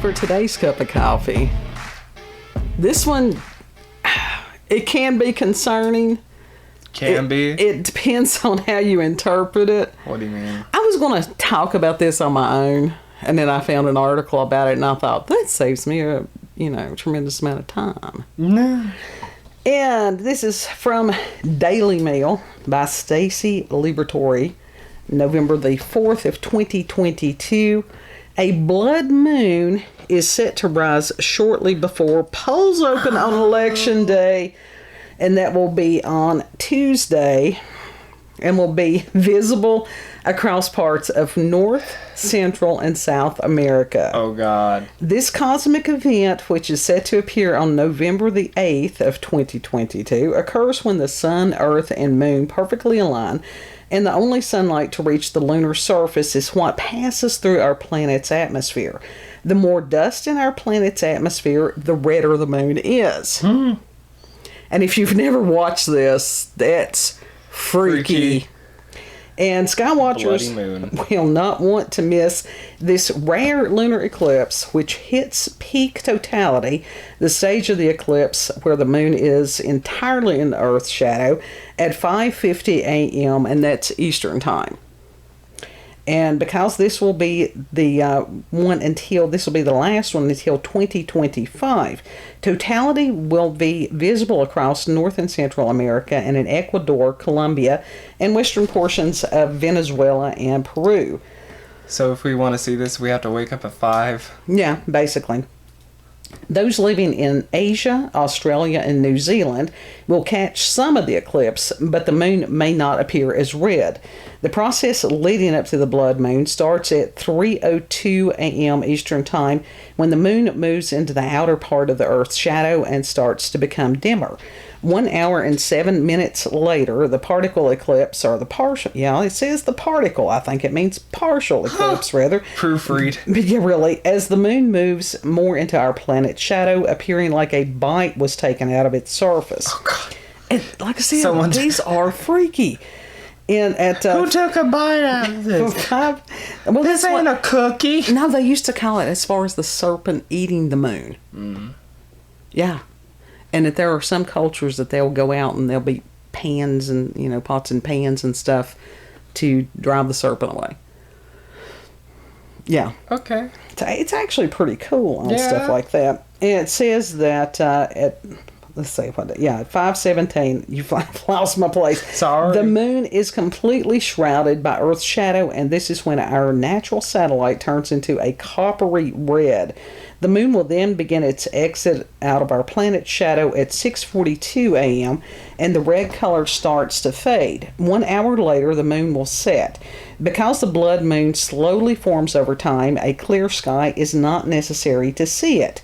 for today's cup of coffee. This one, it can be concerning. It depends on how you interpret it. What do you mean? I was going to talk about this on my own, and then I found an article about it, and I thought, that saves me a tremendous amount of time. No. And this is from Daily Mail by Stacy Liberatore, November the 4th of 2022. A blood moon is set to rise shortly before polls open on Election Day, and that will be on Tuesday, and will be visible across parts of North, Central, and South America. Oh, God. This cosmic event, which is set to appear on November the 8th of 2022, occurs when the sun, earth, and moon perfectly align, and the only sunlight to reach the lunar surface is what passes through our planet's atmosphere. The more dust in our planet's atmosphere, the redder the moon is. And if you've never watched this, that's freaky. And skywatchers will not want to miss this rare lunar eclipse, which hits peak totality, the stage of the eclipse where the moon is entirely in the Earth's shadow, at 5:50 a.m., and that's Eastern Time. And because this will be the last one until 2025, totality will be visible across North and Central America and in Ecuador, Colombia, and western portions of Venezuela and Peru. So if we want to see this, we have to wake up at 5? Yeah, basically. Those living in Asia, Australia, and New Zealand will catch some of the eclipse, but the moon may not appear as red. The process leading up to the blood moon starts at 3:02 a.m. Eastern Time, when the moon moves into the outer part of the Earth's shadow and starts to become dimmer. 1 hour and 7 minutes later, the partial eclipse, or the partial, it says the particle. I think it means partial eclipse, rather. Proofread. But yeah, really, as the moon moves more into our planet's shadow, appearing like a bite was taken out of its surface. Oh, God. And like I said, these are freaky. And who took a bite out of this? This ain't a cookie. No, they used to call it, as far as the serpent eating the moon. Mm. Yeah. And that there are some cultures that they'll go out and there'll be pans and, pots and pans and stuff to drive the serpent away. Yeah. Okay. It's actually pretty cool on stuff like that. And it says that at 5:17, you've lost my place. Sorry. The moon is completely shrouded by Earth's shadow, and this is when our natural satellite turns into a coppery red. The moon will then begin its exit out of our planet's shadow at 6:42 a.m., and the red color starts to fade. 1 hour later, the moon will set. Because the blood moon slowly forms over time, a clear sky is not necessary to see it.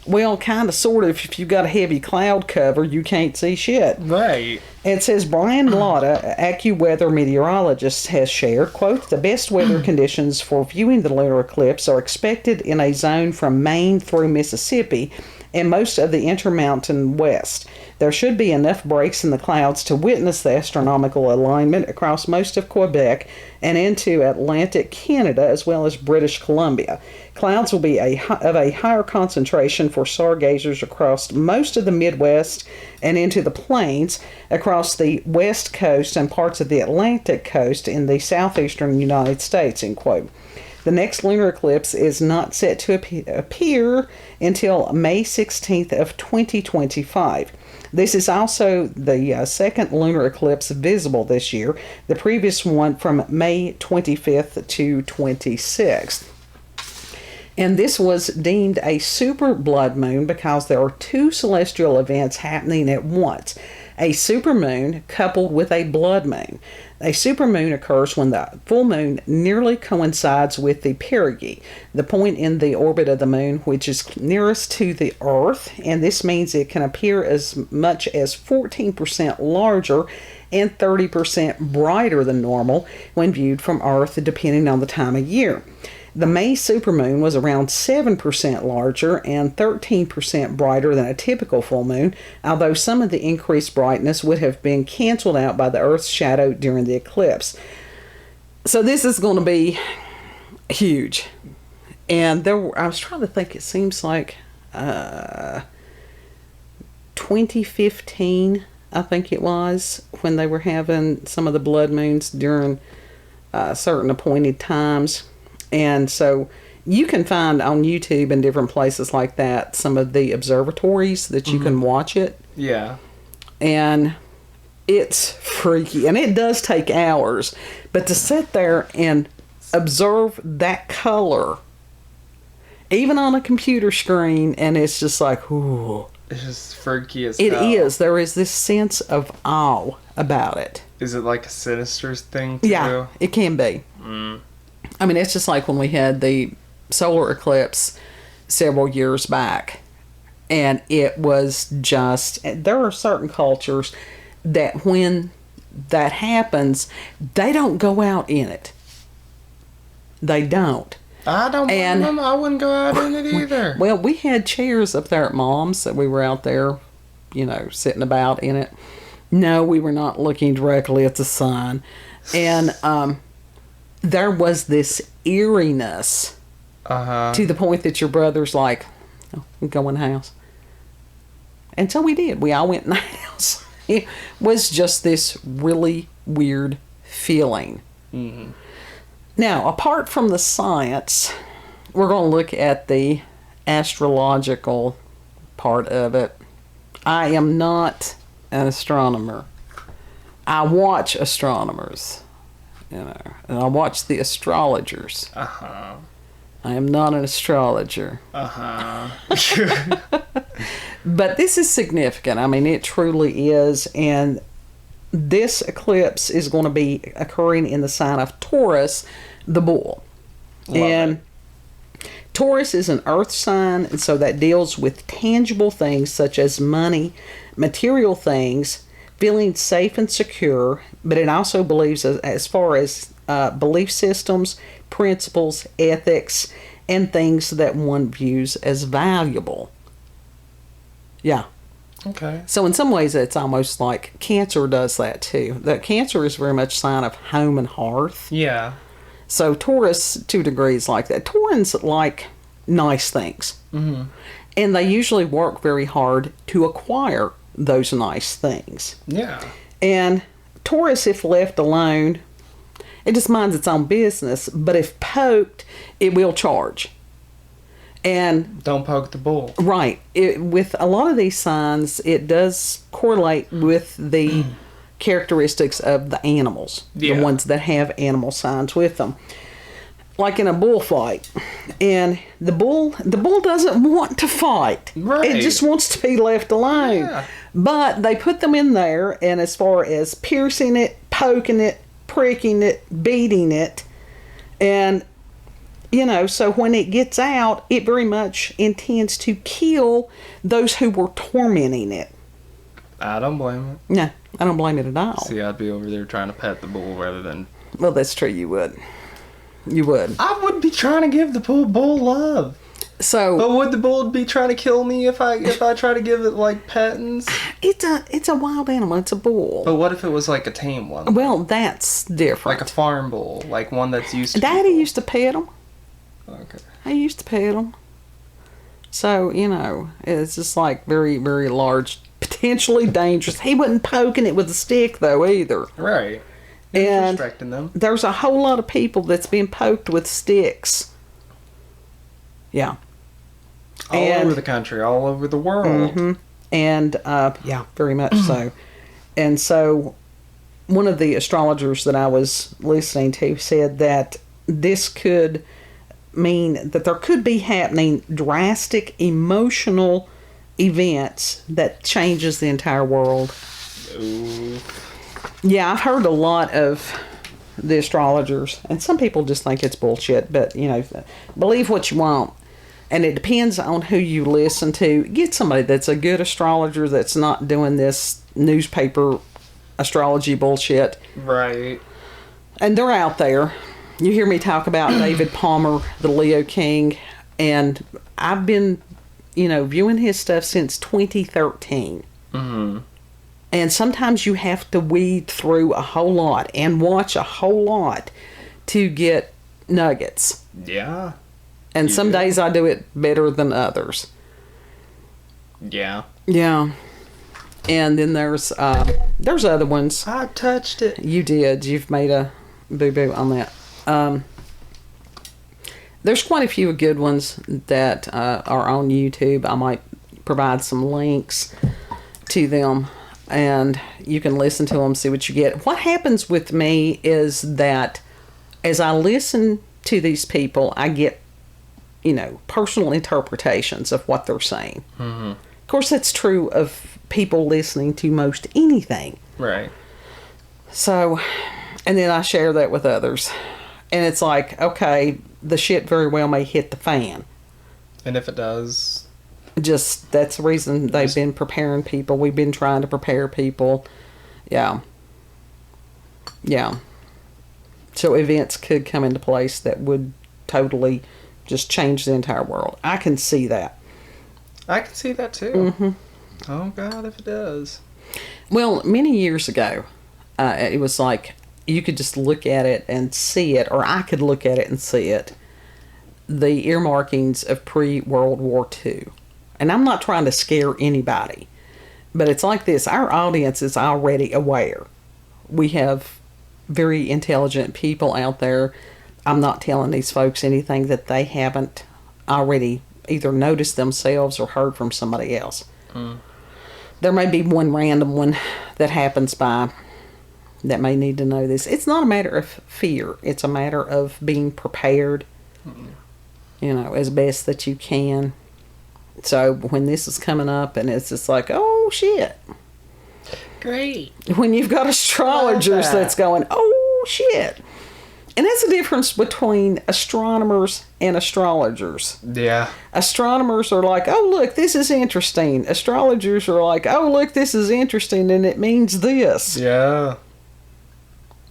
Well, kind of, sort of. If you've got a heavy cloud cover, you can't see shit. Right. It says Brian Lotta, AccuWeather meteorologist, has shared, quote, the best weather conditions for viewing the lunar eclipse are expected in a zone from Maine through Mississippi and most of the Intermountain West. There should be enough breaks in the clouds to witness the astronomical alignment across most of Quebec and into Atlantic Canada, as well as British Columbia. Clouds will be of a higher concentration for stargazers across most of the Midwest and into the plains, across the West Coast and parts of the Atlantic coast in the southeastern United States, end quote. The next lunar eclipse is not set to appear until May 16th of 2025. This is also the second lunar eclipse visible this year, the previous one from May 25th to 26th. And this was deemed a super blood moon because there are two celestial events happening at once. A supermoon coupled with a blood moon. A supermoon occurs when the full moon nearly coincides with the perigee, the point in the orbit of the moon which is nearest to the Earth, and this means it can appear as much as 14% larger and 30% brighter than normal when viewed from Earth, depending on the time of year. The May supermoon was around 7% larger and 13% brighter than a typical full moon, although some of the increased brightness would have been canceled out by the Earth's shadow during the eclipse. So this is going to be huge. And I was trying to think, it seems like 2015, I think it was, when they were having some of the blood moons during certain appointed times. And so you can find on YouTube and different places like that some of the observatories that you can watch it. Yeah. And it's freaky. And it does take hours. But to sit there and observe that color, even on a computer screen, and it's just like, ooh. It's just freaky as It hell. is. There is this sense of awe about it. Is it like a sinister thing to do? Yeah, it can be. I mean, it's just like when we had the solar eclipse several years back. And it was just, there are certain cultures that when that happens, they don't go out in it. They don't. I don't blame them. I wouldn't go out in it either. Well, we had chairs up there at Mom's that we were out there, sitting about in it. No, we were not looking directly at the sun. And there was this eeriness to the point that your brother's like, oh, we're going in the house. And so we did. We all went in the house. It was just this really weird feeling. Mm-hmm. Now, apart from the science, we're going to look at the astrological part of it. I am not an astronomer. I watch astronomers, and I watch the astrologers. I am not an astrologer. But this is significant. I mean, it truly is. And this eclipse is going to be occurring in the sign of Taurus, the bull. And Taurus is an earth sign, and so that deals with tangible things such as money, material things, feeling safe and secure, but it also believes as far as belief systems, principles, ethics, and things that one views as valuable. Yeah. Okay. So in some ways, it's almost like Cancer does that too. That Cancer is very much a sign of home and hearth. Yeah. So Taurus, to a degree, is like that. Taurans like nice things. Mm-hmm. And they usually work very hard to acquire those nice things. Yeah. And Taurus, if left alone, it just minds its own business. But if poked, it will charge. And don't poke the bull. Right. With a lot of these signs, it does correlate with the characteristics of the animals. Yeah. The ones that have animal signs with them. Like in a bullfight. And the bull doesn't want to fight. Right. It just wants to be left alone. Yeah. But they put them in there, and as far as piercing it, poking it, pricking it, beating it, and so when it gets out, it very much intends to kill those who were tormenting it. I don't blame it. No, I don't blame it at all. See, I'd be over there trying to pet the bull rather than... Well, that's true, you would. You would. I would be trying to give the bull love. So... But would the bull be trying to kill me if I try to give it, like, pettings? It's a wild animal. It's a bull. But what if it was, like, a tame one? Well, that's different. Like a farm bull. Like one that's used to... Daddy used to pet them. Okay. I used to pet them. So, it's just like very, very large, potentially dangerous. He wasn't poking it with a stick, though, either. Right. And restricting them. There's a whole lot of people that's been poked with sticks. Yeah. All over the country, all over the world. Mm-hmm. And, yeah, very much so. And so, one of the astrologers that I was listening to said that this could mean that there could be happening drastic emotional events that changes the entire world. Ooh. Yeah, I've heard a lot of the astrologers, and some people just think it's bullshit, but, believe what you want. And it depends on who you listen to. Get somebody that's a good astrologer that's not doing this newspaper astrology bullshit. Right. And they're out there. You hear me talk about David Palmer, the Leo King, and I've been, viewing his stuff since 2013. Mm-hmm. And sometimes you have to weed through a whole lot and watch a whole lot to get nuggets. Yeah. And some days I do it better than others. Yeah. Yeah. And then there's other ones. I touched it. You did. You've made a boo-boo on that. There's quite a few good ones that are on YouTube. I might provide some links to them, and you can listen to them, see what you get. What happens with me is that as I listen to these people, I get, personal interpretations of what they're saying. Mm-hmm. Of course, that's true of people listening to most anything. Right. So, and then I share that with others. And it's like, okay, the shit very well may hit the fan. And if it does... that's the reason they've been preparing people. We've been trying to prepare people. Yeah. Yeah. So events could come into place that would totally just change the entire world. I can see that. I can see that too. Mm-hmm. Oh, God, if it does. Well, many years ago, it was like you could just look at it and see it, or I could look at it and see it. The earmarkings of pre-World War II. And I'm not trying to scare anybody, but it's like this. Our audience is already aware. We have very intelligent people out there. I'm not telling these folks anything that they haven't already either noticed themselves or heard from somebody else. Mm. There may be one random one that happens by that may need to know this. It's not a matter of fear. It's a matter of being prepared, as best that you can. So when this is coming up and it's just like, oh, shit. Great. When you've got astrologers that's going, oh, shit. And that's the difference between astronomers and astrologers. Yeah. Astronomers are like, oh, look, this is interesting. Astrologers are like, oh, look, this is interesting, and it means this. Yeah.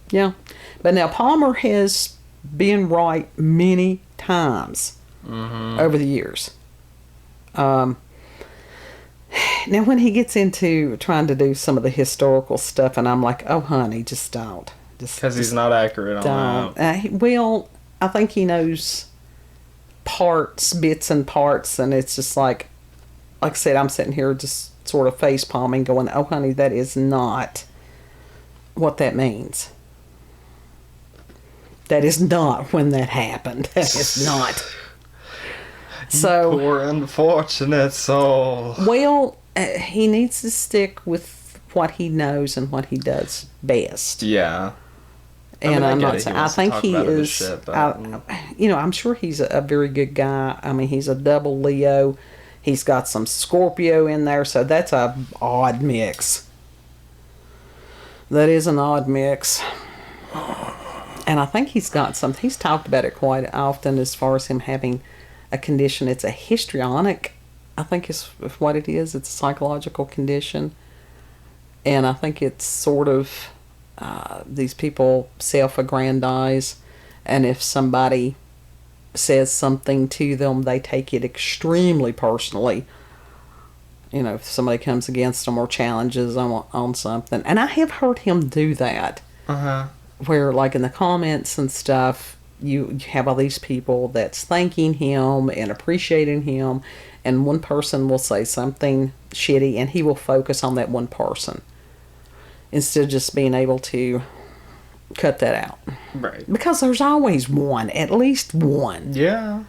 Yeah. But now Palmer has been right many times over the years. Now, when he gets into trying to do some of the historical stuff, and I'm like, oh, honey, just don't. Because he's not accurate on that. Well, I think he knows bits and parts, and it's just like I said, I'm sitting here just sort of face palming, going, oh, honey, that is not what that means. That is not when that happened. That is not. So, poor unfortunate soul. Well, he needs to stick with what he knows and what he does best. Yeah. And I'm not saying, I think he is, shit, I'm sure he's a very good guy. I mean, he's a double Leo. He's got some Scorpio in there, so that's a odd mix. That is an odd mix. And I think he's talked about it quite often as far as him having a condition. It's a histrionic, I think is what it is. It's a psychological condition. And I think it's sort of, these people self-aggrandize, and if somebody says something to them, they take it extremely personally. If somebody comes against them or challenges them on something. And I have heard him do that. Uh-huh. Where, like, in the comments and stuff, you have all these people that's thanking him and appreciating him, and one person will say something shitty, and he will focus on that one person instead of just being able to cut that out. Right. Because there's always one, at least one. Yeah.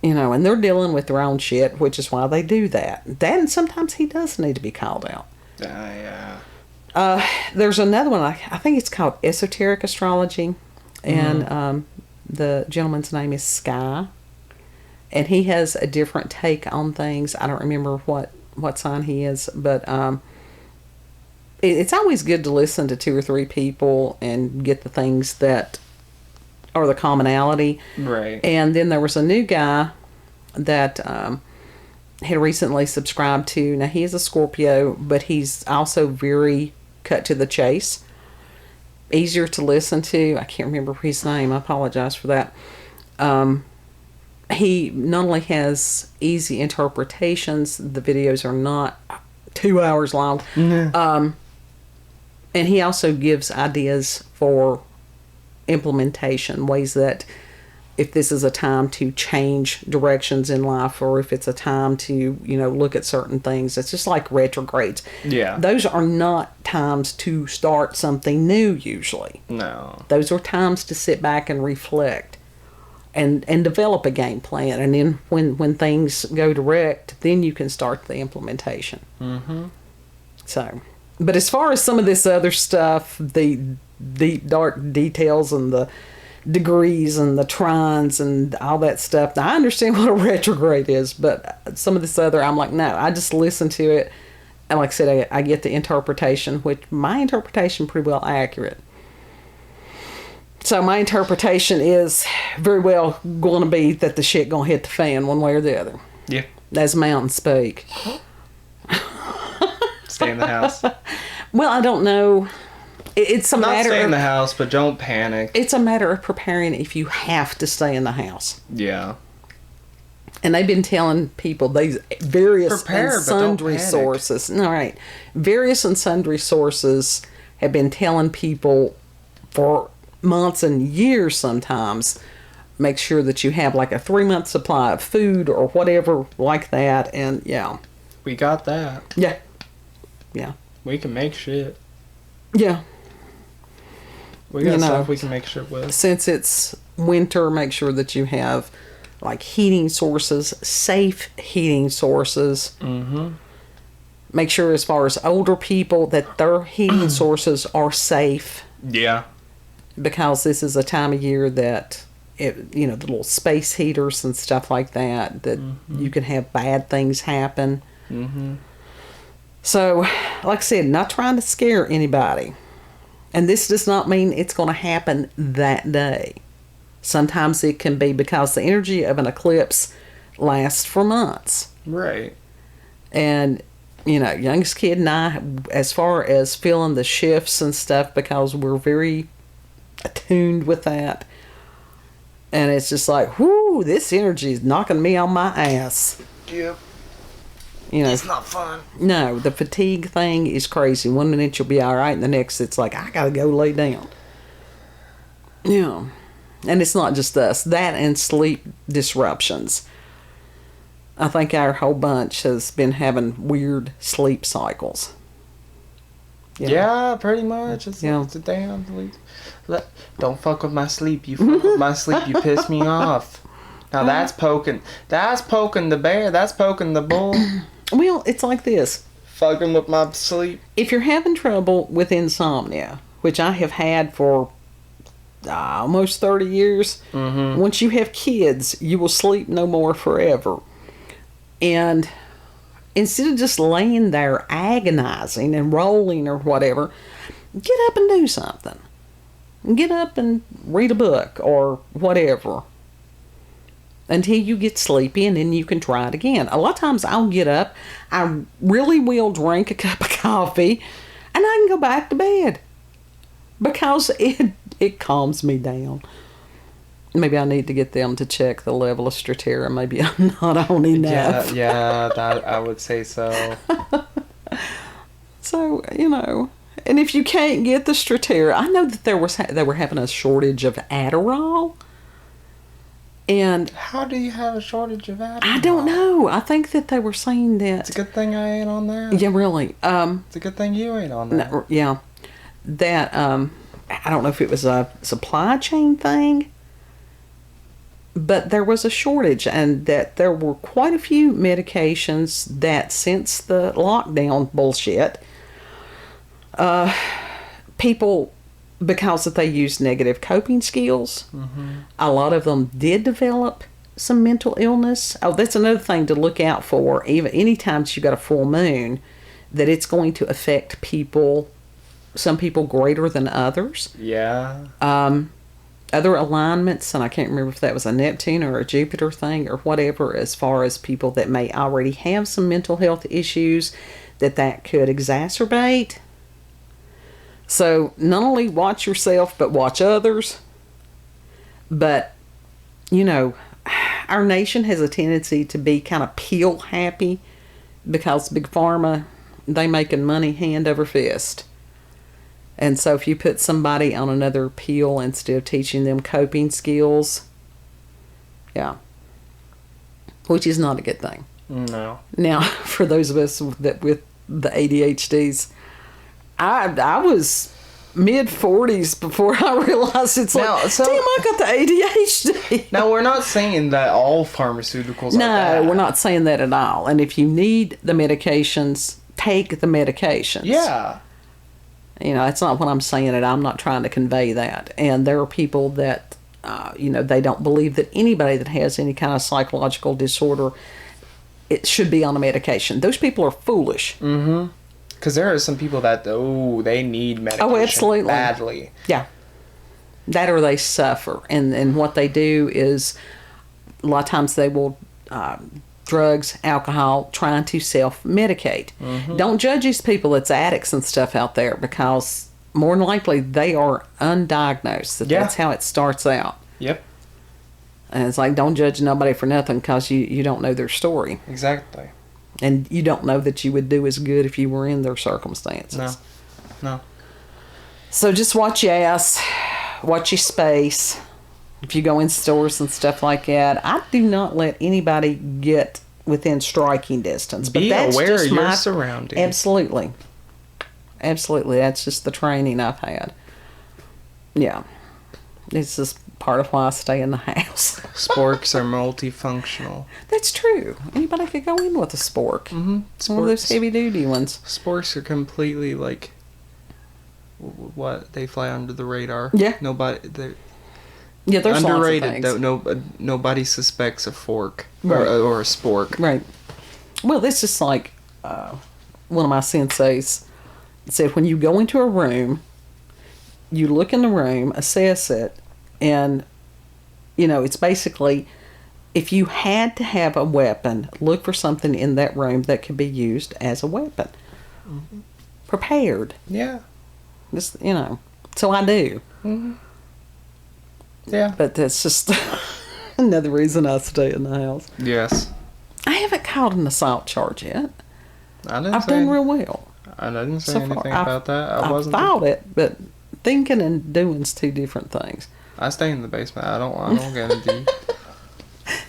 And they're dealing with their own shit, which is why they do that. And sometimes he does need to be called out. Yeah. There's another one, I think it's called Esoteric Astrology, and the gentleman's name is Sky, and he has a different take on things. I don't remember what sign he is, but it's always good to listen to 2 or 3 people and get the things that are the commonality. Right. And then there was a new guy that had recently subscribed to. Now, he is a Scorpio, but he's also very cut to the chase. Easier to listen to. I can't remember his name. I apologize for that. He not only has easy interpretations, the videos are not 2 hours long. Mm-hmm. And he also gives ideas for implementation, ways that if this is a time to change directions in life, or if it's a time to, look at certain things. It's just like retrogrades. Yeah. Those are not times to start something new, usually. No. Those are times to sit back and reflect and develop a game plan. And then when things go direct, then you can start the implementation. Mm-hmm. So, but as far as some of this other stuff, the deep, dark details and the degrees and the trines and all that stuff. Now, I understand what a retrograde is, but some of this other, I'm like, no, I just listen to it. And like I said, I get the interpretation, which my interpretation pretty well accurate. So my interpretation is very well going to be that the shit going to hit the fan one way or the other. Yeah. As mountains speak. Stay in the house. Well, I don't know. It's a matter stay in of, the house, but don't panic. It's a matter of preparing if you have to stay in the house. Yeah. And they've been telling people these various Prepare, and sundry sources. All right. Various and sundry sources have been telling people for months and years sometimes, make sure that you have like a 3-month supply of food or whatever like that. And yeah. We got that. Yeah. Yeah. We can make shit. Yeah. We got stuff we can make shit with. Since it's winter, make sure that you have like heating sources, safe heating sources. Mm-hmm. Make sure as far as older people that their heating sources are safe. Yeah. Because this is a time of year that, the little space heaters and stuff like that, you can have bad things happen. Mm-hmm. So, like I said, not trying to scare anybody. And this does not mean it's going to happen that day. Sometimes it can be because the energy of an eclipse lasts for months. Right. And, youngest kid and I, as far as feeling the shifts and stuff, because we're very attuned with that. And it's just like, whoo, this energy is knocking me on my ass. Yep. It's not fun. No, the fatigue thing is crazy. One minute you'll be all right, and the next it's like, I gotta go lay down. Yeah. And it's not just us. That and sleep disruptions. I think our whole bunch has been having weird sleep cycles. Yeah, pretty much. It's a damn sleep. Don't fuck with my sleep. You fuck with my sleep, you piss me off. Now that's poking the bear. That's poking the bull. Well, it's like this. Fucking with my sleep. If you're having trouble with insomnia, which I have had for almost 30 years, once you have kids, you will sleep no more forever. And instead of just laying there agonizing and rolling or whatever, get up and do something. Get up and read a book or whatever. Until you get sleepy, and then you can try it again. A lot of times I'll get up, I really will drink a cup of coffee, and I can go back to bed. Because it calms me down. Maybe I need to get them to check the level of Stratera. Maybe I'm not on enough. Yeah, I would say so. So, and if you can't get the Stratera, I know that they were having a shortage of Adderall. And how do you have a shortage of Adderall? I don't know. I think that they were saying that. It's a good thing I ain't on that. Yeah, really. It's a good thing you ain't on that. No, yeah. That, I don't know if it was a supply chain thing, but there was a shortage, and that there were quite a few medications that since the lockdown bullshit, people, because that they used negative coping skills, a lot of them did develop some mental illness. Oh, that's another thing to look out for. Even anytime you got a full moon, that it's going to affect people, some people greater than others. Yeah. Other alignments, and I can't remember if that was a Neptune or a Jupiter thing or whatever, as far as people that may already have some mental health issues, that could exacerbate. So not only watch yourself, but watch others. But, our nation has a tendency to be kind of pill happy because Big Pharma, they making money hand over fist. And so if you put somebody on another pill instead of teaching them coping skills, Yeah. Which is not a good thing. No. Now, for those of us that with the ADHDs, I was mid-40s before I realized it's now, like, damn, I got the ADHD. Now, we're not saying that all pharmaceuticals are bad. No, we're not saying that at all. And if you need the medications, take the medications. Yeah. You know, that's not what I'm saying, and I'm not trying to convey that. And there are people that, they don't believe that anybody that has any kind of psychological disorder, it should be on a medication. Those people are foolish. Mm-hmm. Because there are some people that, they need medication absolutely. badly. Yeah. That or they suffer. And what they do is, a lot of times they will, drugs, alcohol, trying to self-medicate. Mm-hmm. Don't judge these people that's addicts and stuff out there, because more than likely they are undiagnosed. That's how it starts out. Yep. And it's like, don't judge nobody for nothing, because you don't know their story. Exactly. And you don't know that you would do as good if you were in their circumstances. No. So just watch your ass, watch your space. If you go in stores and stuff like that, I do not let anybody get within striking distance. But be that's aware just of your surroundings. Absolutely. That's just the training I've had. Yeah. It's just part of why I stay in the house. Sporks are multifunctional. That's true. Anybody could go in with a spork. Mm-hmm. One of those heavy-duty ones. Sporks are completely like, what? They fly under the radar. Yeah. They're there's underrated. Lots of things. Nobody suspects a fork right. or a spork. Right. Well, it's just like one of my senseis said, when you go into a room, you look in the room, assess it, and, it's basically, if you had to have a weapon, look for something in that room that could be used as a weapon. Mm-hmm. Prepared. Yeah. Just, so I do. Mm-hmm. Yeah. But that's just another reason I stay in the house. Yes. I haven't caught an assault charge yet. I've done real well. I didn't say anything about that. I thought it, but thinking and doing's two different things. I stay in the basement. I don't get into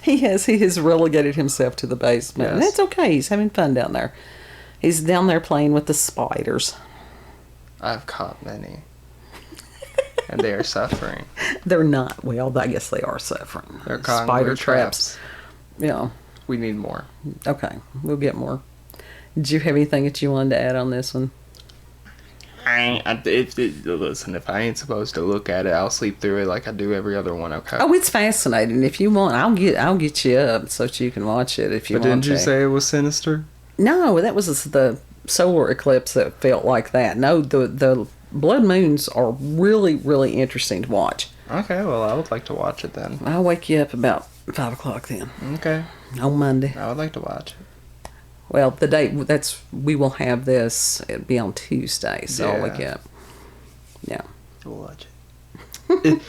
He has relegated himself to the basement. Yes. And that's okay. He's having fun down there. He's down there playing with the spiders. I've caught many. And they are suffering. They're not. Well, I guess they are suffering. They're spider traps. Yeah. We need more. Okay. We'll get more. Did you have anything that you wanted to add on this one? Listen, if I ain't supposed to look at it, I'll sleep through it like I do every other one, okay? Oh, it's fascinating. If you want, I'll get you up so that you can watch it if you want to. But didn't you say it was sinister? No, that was the solar eclipse that felt like that. No, the blood moons are really, really interesting to watch. Okay, well, I would like to watch it then. I'll wake you up about 5 o'clock then. Okay. On Monday. I would like to watch it. Well, the date we will have this. It'll be on Tuesday, so I'll wake you up. Yeah. We'll watch it.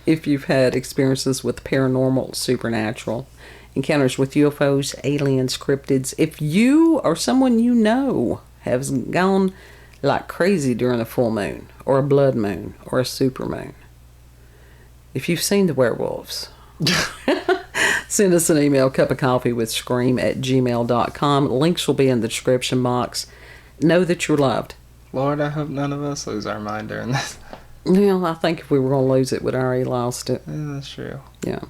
If you've had experiences with paranormal, supernatural, encounters with UFOs, aliens, cryptids, if you or someone you know has gone like crazy during a full moon, or a blood moon, or a supermoon, if you've seen the werewolves, send us an email, cupofcoffeewithscream@gmail.com. Links will be in the description box. Know that you're loved. Lord, I hope none of us lose our mind during this. Well, I think if we were going to lose it, we'd already lost it. Yeah, that's true. Yeah.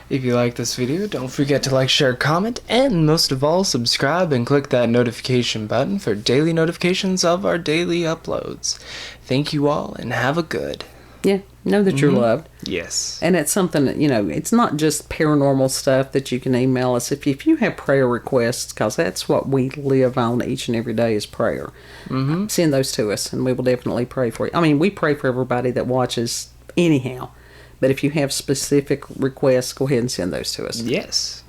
If you like this video, don't forget to like, share, comment, and most of all, subscribe and click that notification button for daily notifications of our daily uploads. Thank you all, and have a good. Yeah, know that you're loved. Yes. And it's something that, it's not just paranormal stuff that you can email us. If you have prayer requests, because that's what we live on each and every day is prayer. Mm-hmm. Send those to us, and we will definitely pray for you. I mean, we pray for everybody that watches anyhow. But if you have specific requests, go ahead and send those to us. Yes.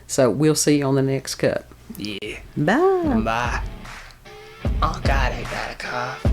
So we'll see you on the next cut. Yeah. Bye. Bye. Oh, God, I got a cough.